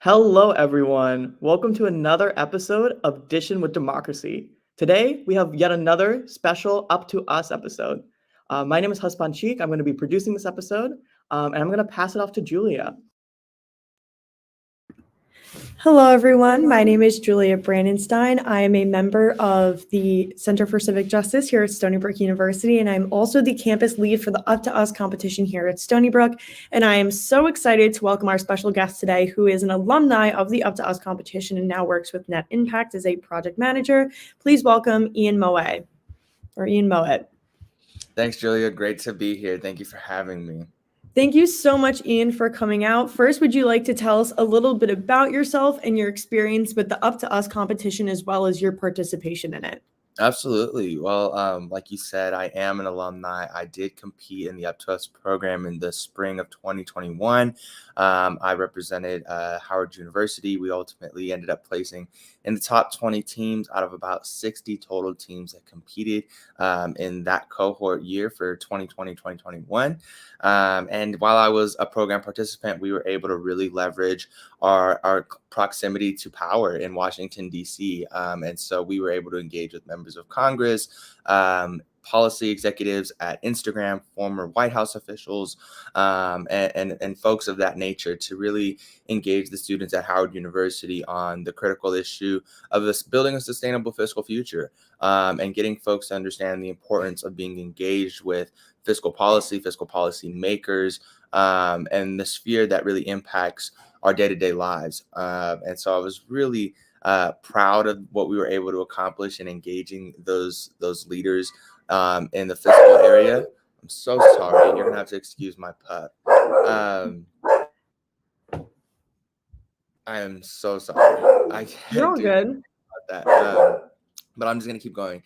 Hello, everyone. Welcome to another episode of Dishin With Democracy. Today, we have yet another special Up to Us episode. My name is Husbaan Sheikh. I'm going to be producing this episode, and I'm going to pass it off to Julia. Hello, everyone. My name is Julia Brandenstein. I am a member of the Center for Civic Justice here at Stony Brook University, and I'm also the campus lead for the Up to Us competition here at Stony Brook. And I am so excited to welcome our special guest today, who is an alumni of the Up to Us competition and now works with Net Impact as a project manager. Please welcome Ian Moet. Thanks, Julia. Great to be here. Thank you for having me. Thank you so much, Ian, for coming out. First, would you like to tell us a little bit about yourself and your experience with the Up to Us competition, as well as your participation in it? Absolutely. Well, like you said, I am an alumni. I did compete in the Up to Us program in the spring of 2021. I represented Howard University. We ultimately ended up placing in the top 20 teams out of about 60 total teams that competed in that cohort year for 2020-2021. And while I was a program participant, we were able to really leverage our proximity to power in Washington, D.C. And so we were able to engage with members of Congress, policy executives at Instagram, former White House officials, and folks of that nature to really engage the students at Howard University on the critical issue of this building a sustainable fiscal future, and getting folks to understand the importance of being engaged with fiscal policy makers, and the sphere that really impacts our day-to-day lives. And so I was really proud of what we were able to accomplish in engaging those leaders in the fiscal area. I'm so sorry. You're gonna have to excuse my pup. I am so sorry. I can't You're all do good. about that. But I'm just gonna keep going.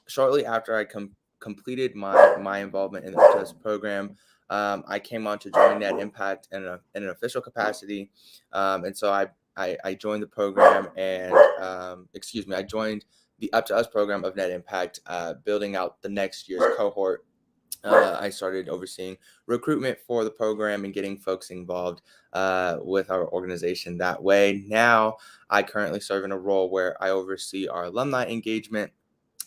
Shortly after I completed my involvement in the FTS program, I came on to join Net Impact in an official capacity, and so I joined the program and I joined the Up to Us program of Net Impact, building out the next year's cohort. I started overseeing recruitment for the program and getting folks involved with our organization that way. Now, I currently serve in a role where I oversee our alumni engagement.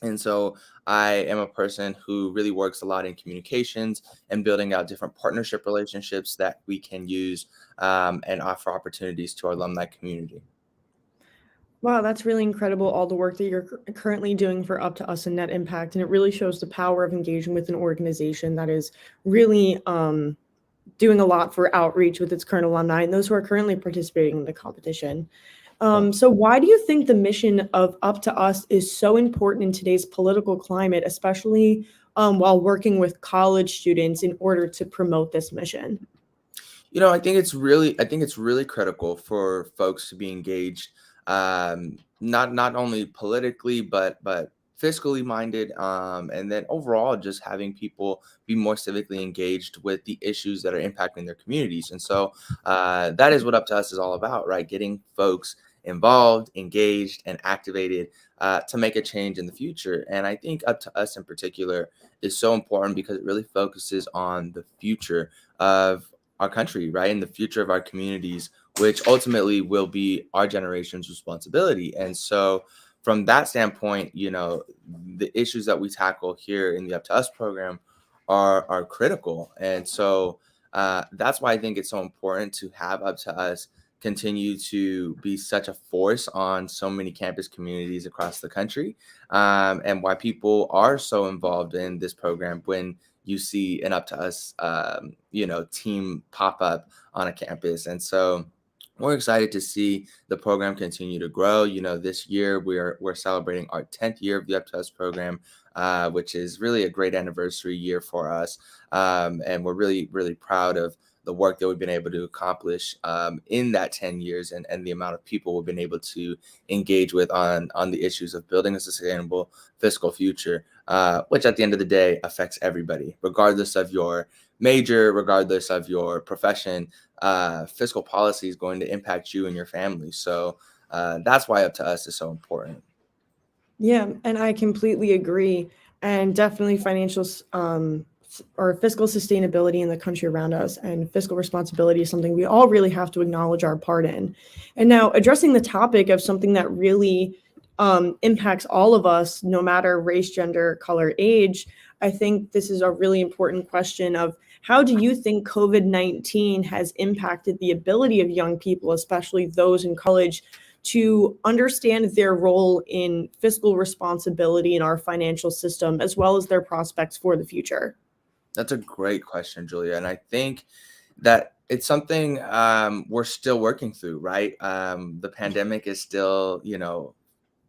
And so I am a person who really works a lot in communications and building out different partnership relationships that we can use and offer opportunities to our alumni community. Wow, that's really incredible, all the work that you're currently doing for Up to Us and Net Impact. And it really shows the power of engaging with an organization that is really doing a lot for outreach with its current alumni and those who are currently participating in the competition. So why do you think the mission of Up to Us is so important in today's political climate, especially while working with college students in order to promote this mission? I think it's really critical for folks to be engaged, not only politically, but fiscally minded, and then overall just having people be more civically engaged with the issues that are impacting their communities. And so that is what Up to Us is all about, right? Getting folks involved, engaged, and activated to make a change in the future. And I think Up to Us in particular is so important because it really focuses on the future of our country, right? And the future of our communities, which ultimately will be our generation's responsibility. And so from that standpoint, the issues that we tackle here in the Up to Us program are critical. And so that's why I think it's so important to have Up to Us continue to be such a force on so many campus communities across the country, and why people are so involved in this program when you see an Up to Us, team pop up on a campus. And so we're excited to see the program continue to grow. This year we're celebrating our 10th year of the Up to Us program, which is really a great anniversary year for us. And we're really, really proud of the work that we've been able to accomplish in that 10 years and the amount of people we've been able to engage with on the issues of building a sustainable fiscal future, which at the end of the day affects everybody, regardless of your major, regardless of your profession. Fiscal policy is going to impact you and your family. So that's why Up to Us is so important. Yeah, and I completely agree. And definitely our fiscal sustainability in the country around us, and fiscal responsibility is something we all really have to acknowledge our part in. And now addressing the topic of something that really impacts all of us, no matter race, gender, color, age, I think this is a really important question of how do you think COVID-19 has impacted the ability of young people, especially those in college, to understand their role in fiscal responsibility in our financial system, as well as their prospects for the future? That's a great question, Julia. And I think that it's something we're still working through, right? The pandemic is still,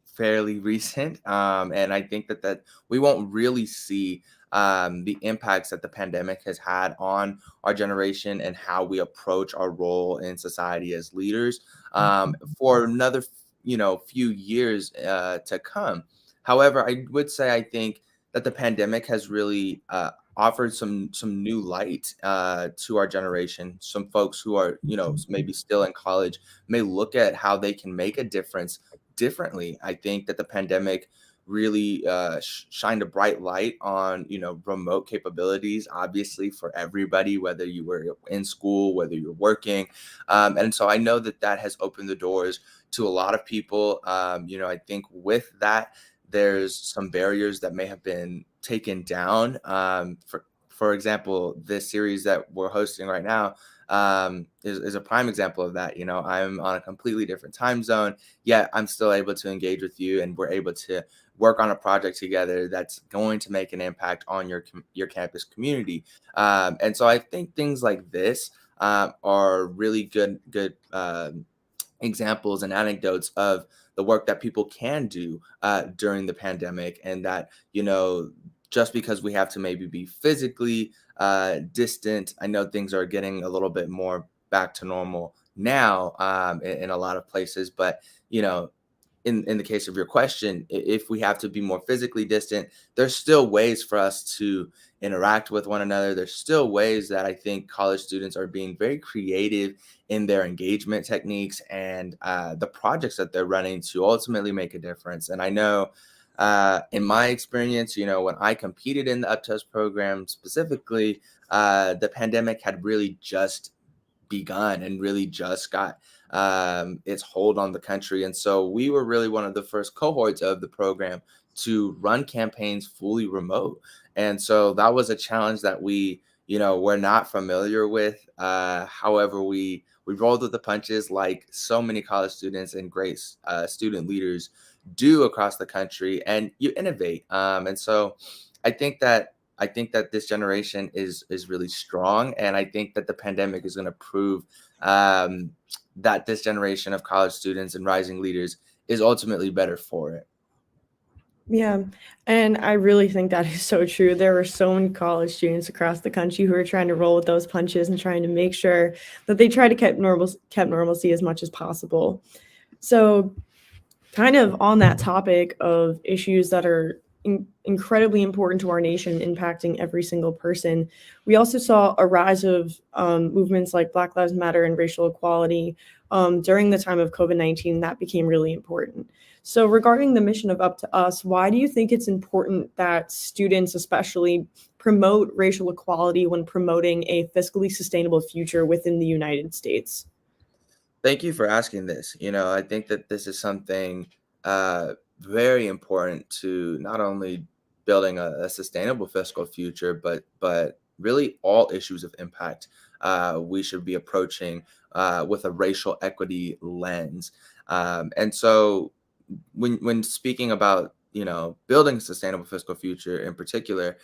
fairly recent. And I think that we won't really see the impacts that the pandemic has had on our generation and how we approach our role in society as leaders for another, few years to come. However, I would say I think that the pandemic has really offered some new light to our generation. Some folks who are, maybe still in college may look at how they can make a difference differently. I think that the pandemic really shined a bright light on, remote capabilities, obviously for everybody, whether you were in school, whether you're working. And so I know that has opened the doors to a lot of people. I think with that, there's some barriers that may have been taken down. For example, this series that we're hosting right now is a prime example of that. I'm on a completely different time zone, yet I'm still able to engage with you, and we're able to work on a project together that's going to make an impact on your campus community. And so I think things like this are really good examples and anecdotes of the work that people can do during the pandemic, and that, just because we have to maybe be physically distant, I know things are getting a little bit more back to normal now in a lot of places, but, in the case of your question, if we have to be more physically distant, there's still ways for us to interact with one another. There's still ways that I think college students are being very creative in their engagement techniques and the projects that they're running to ultimately make a difference. And I know in my experience, when I competed in the Up to Us program specifically, the pandemic had really just begun and really just got its hold on the country. And so we were really one of the first cohorts of the program to run campaigns fully remote. And so that was a challenge that we, were not familiar with. However, we rolled with the punches like so many college students and great student leaders do across the country, and you innovate. And so I think that this generation is really strong, and I think that the pandemic is going to prove that this generation of college students and rising leaders is ultimately better for it. Yeah, and I really think that is so true. There are so many college students across the country who are trying to roll with those punches and trying to make sure that they try to keep normalcy as much as possible. So, kind of on that topic of issues that are incredibly important to our nation, impacting every single person, we also saw a rise of movements like Black Lives Matter and racial equality during the time of COVID-19. That became really important. So regarding the mission of Up to Us, why do you think it's important that students especially promote racial equality when promoting a fiscally sustainable future within the United States? Thank you for asking this. I think that this is something very important to not only building a sustainable fiscal future, but really all issues of impact we should be approaching with a racial equity lens. And so when speaking about building a sustainable fiscal future in particular,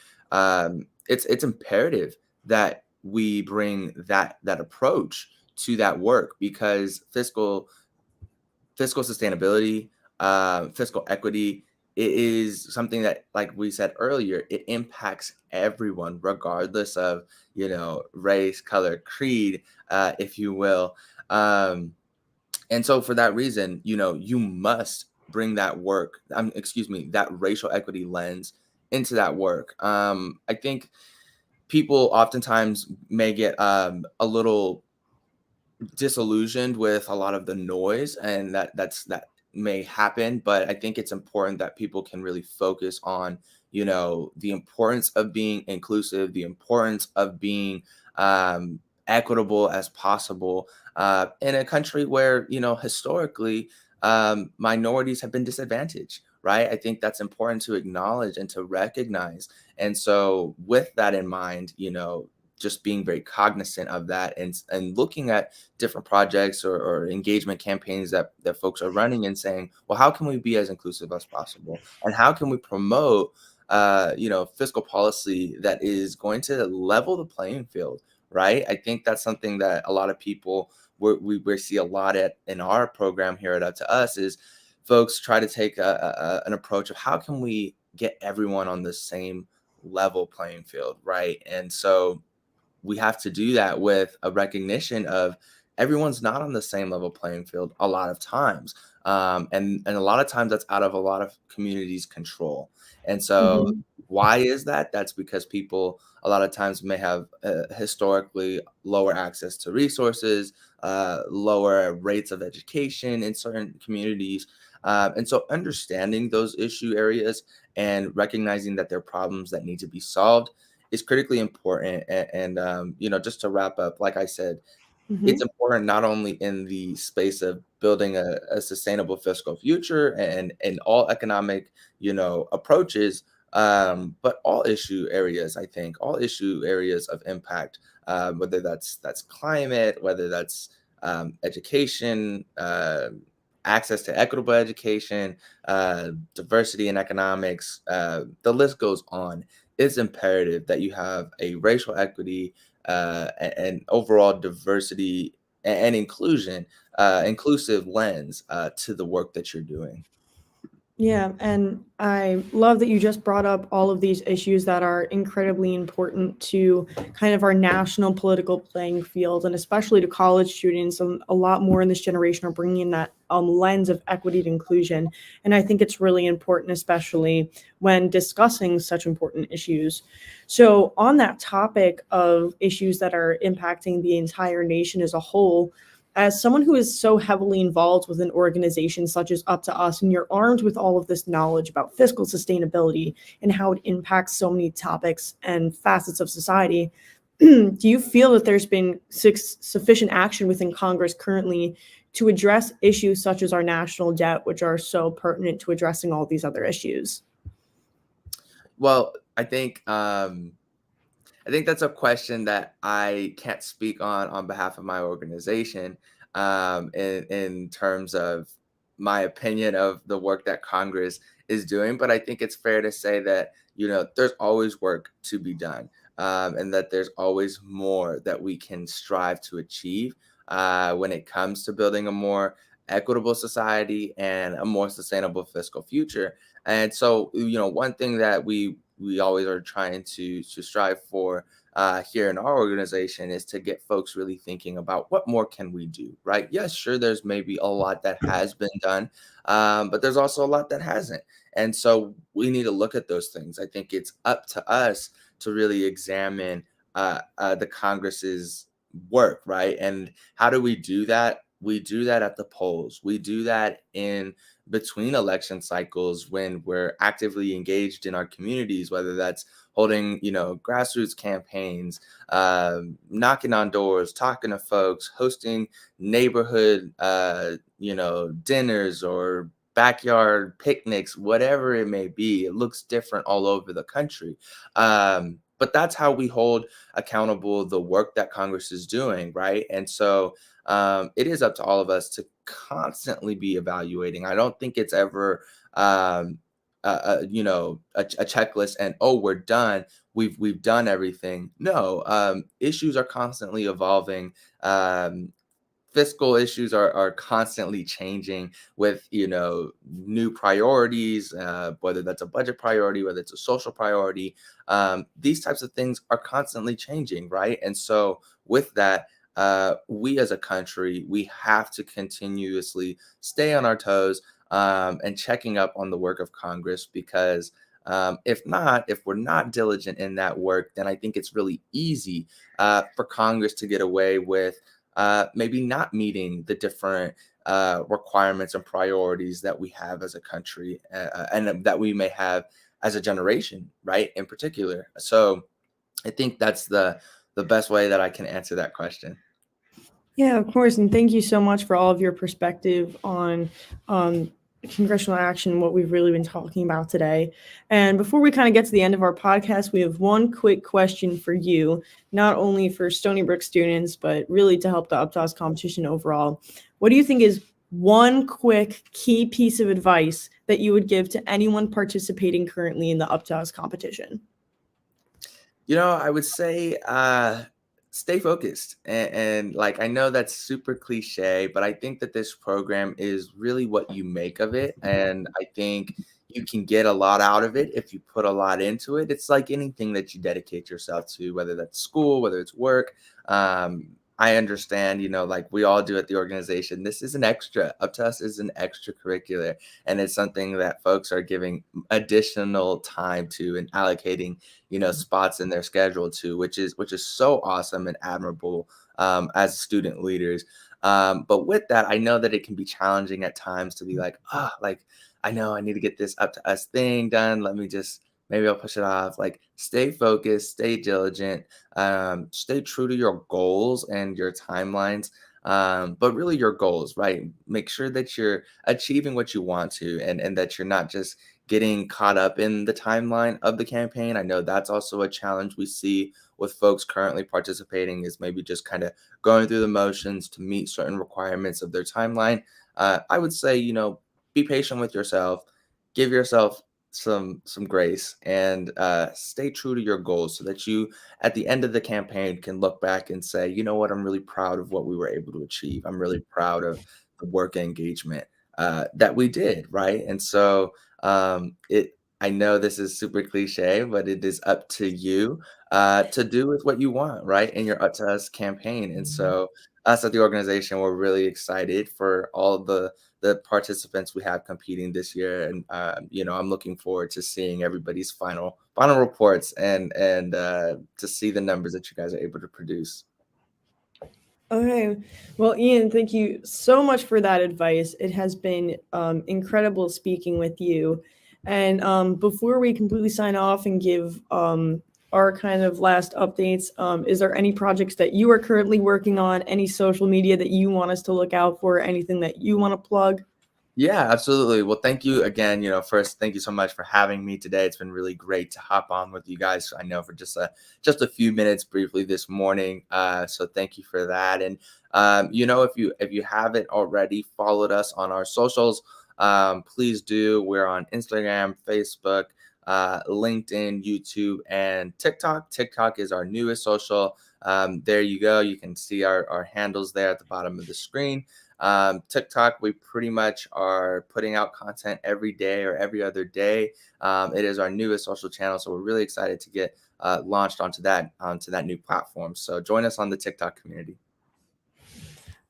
it's imperative that we bring that approach to that work, because fiscal sustainability, fiscal equity, it is something that, like we said earlier, it impacts everyone regardless of race, color, creed, if you will. And so for that reason, you must bring that work, that racial equity lens into that work. I think people oftentimes may get a little disillusioned with a lot of the noise, and that may happen, but I think it's important that people can really focus on the importance of being inclusive, the importance of being equitable as possible in a country where, historically, minorities have been disadvantaged, right? I think that's important to acknowledge and to recognize. And so with that in mind, just being very cognizant of that and looking at different projects or engagement campaigns that folks are running and saying, well, how can we be as inclusive as possible? And how can we promote, fiscal policy that is going to level the playing field, right? I think that's something that a lot of people we see a lot in our program here at Up to Us is folks try to take an approach of how can we get everyone on the same level playing field, right? And so we have to do that with a recognition of everyone's not on the same level playing field a lot of times. And a lot of times that's out of a lot of communities' control. And so Mhm. why is that? That's because people a lot of times may have historically lower access to resources, lower rates of education in certain communities. And so understanding those issue areas and recognizing that there are problems that need to be solved is critically important. And just to wrap up, like I said, it's Mhm. important not only in the space of building a sustainable fiscal future and all economic, approaches, but all issue areas, I think, all issue areas of impact, whether that's climate, whether that's education, access to equitable education, diversity in economics, the list goes on. It's imperative that you have a racial equity and overall diversity and inclusion, inclusive lens to the work that you're doing. Yeah, and I love that you just brought up all of these issues that are incredibly important to kind of our national political playing field, and especially to college students. A lot more in this generation are bringing in that lens of equity and inclusion. And I think it's really important, especially when discussing such important issues. So, on that topic of issues that are impacting the entire nation as a whole, as someone who is so heavily involved with an organization such as Up to Us, and you're armed with all of this knowledge about fiscal sustainability and how it impacts so many topics and facets of society, do you feel that there's been sufficient action within Congress currently to address issues such as our national debt, which are so pertinent to addressing all these other issues? Well, I think that's a question that I can't speak on behalf of my organization, in terms of my opinion of the work that Congress is doing. But I think it's fair to say that there's always work to be done, and that there's always more that we can strive to achieve when it comes to building a more equitable society and a more sustainable fiscal future. And so, one thing that we always are trying to strive for here in our organization is to get folks really thinking about what more can we do, right? Yes, sure, there's maybe a lot that has been done, but there's also a lot that hasn't. And so we need to look at those things. I think it's up to us to really examine the Congress's work, right? And how do we do that? We do that at the polls. We do that in between election cycles when we're actively engaged in our communities, whether that's holding, grassroots campaigns, knocking on doors, talking to folks, hosting neighborhood, dinners or backyard picnics, whatever it may be. It looks different all over the country. But that's how we hold accountable the work that Congress is doing, right? And so it is up to all of us to constantly be evaluating. I don't think it's ever, a checklist and oh, we're done. We've done everything. No, issues are constantly evolving. Fiscal issues are constantly changing with new priorities, whether that's a budget priority, whether it's a social priority. These types of things are constantly changing, right? And so with that, we as a country, we have to continuously stay on our toes, and checking up on the work of Congress, because if we're not diligent in that work, then I think it's really easy for Congress to get away with maybe not meeting the different requirements and priorities that we have as a country, and that we may have as a generation, right? In particular. So I think that's the best way that I can answer that question. Yeah, of course. And thank you so much for all of your perspective on congressional action, what we've really been talking about today. And before we kind of get to the end of our podcast, we have one quick question for you, not only for Stony Brook students, but really to help the Up to Us competition overall. What do you think is one quick key piece of advice that you would give to anyone participating currently in the Up to Us competition? I would say stay focused. And like, I know that's super cliche, but I think that this program is really what you make of it. And I think you can get a lot out of it if you put a lot into it. It's like anything that you dedicate yourself to, whether that's school, whether it's work. I understand, like we all do at the organization, this is an extra. Up to Us is an extracurricular, and it's something that folks are giving additional time to and allocating, spots in their schedule to, which is so awesome and admirable as student leaders. But with that, I know that it can be challenging at times to be like, like I know I need to get this Up to Us thing done. Maybe I'll push it off. Like, stay focused, stay diligent, stay true to your goals and your timelines. But really your goals, right? Make sure that you're achieving what you want to, and that you're not just getting caught up in the timeline of the campaign. I know that's also a challenge we see with folks currently participating, is maybe just kind of going through the motions to meet certain requirements of their timeline. I would say, be patient with yourself, give yourself some grace, and stay true to your goals, so that you at the end of the campaign can look back and say, you know what, I'm really proud of what we were able to achieve. I'm really proud of the work and engagement that we did, right? And so I know this is super cliche, but it is up to you to do with what you want, right, in your Up to Us campaign. And so us at the organization, we're really excited for all the participants we have competing this year, and I'm looking forward to seeing everybody's final reports, and to see the numbers that you guys are able to produce. Okay. Well, Ian, thank you so much for that advice. It has been incredible speaking with you. And before we completely sign off and give our kind of last updates, is there any projects that you are currently working on, any social media that you want us to look out for, anything that you want to plug? Yeah, absolutely. Well, thank you again. First, thank you so much for having me today. It's been really great to hop on with you guys. I know for just a few minutes briefly this morning. So thank you for that. And if you haven't already followed us on our socials, please do. We're on Instagram, Facebook, LinkedIn, YouTube, and TikTok. TikTok is our newest social. There you go. You can see our handles there at the bottom of the screen. TikTok, we pretty much are putting out content every day or every other day. It is our newest social channel, so we're really excited to get launched onto that new platform. So join us on the TikTok community.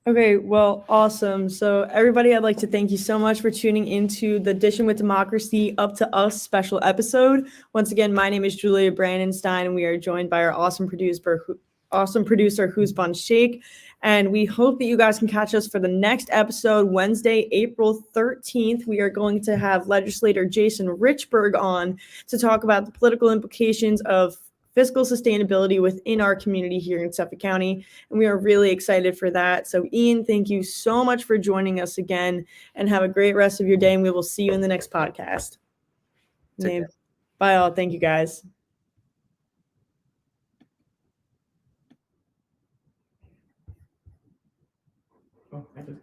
Okay, well, awesome. So everybody, I'd like to thank you so much for tuning into the Dishin With Democracy Up to Us special episode. Once again, my name is Julia Brandenstein, and we are joined by our awesome producer, Husbaan Sheikh. And we hope that you guys can catch us for the next episode, Wednesday, April 13th. We are going to have legislator Jason Richburg on to talk about the political implications of fiscal sustainability within our community here in Suffolk County. And we are really excited for that. So Ian, thank you so much for joining us again, and have a great rest of your day. And we will see you in the next podcast. Bye all. Thank you guys. Oh, I just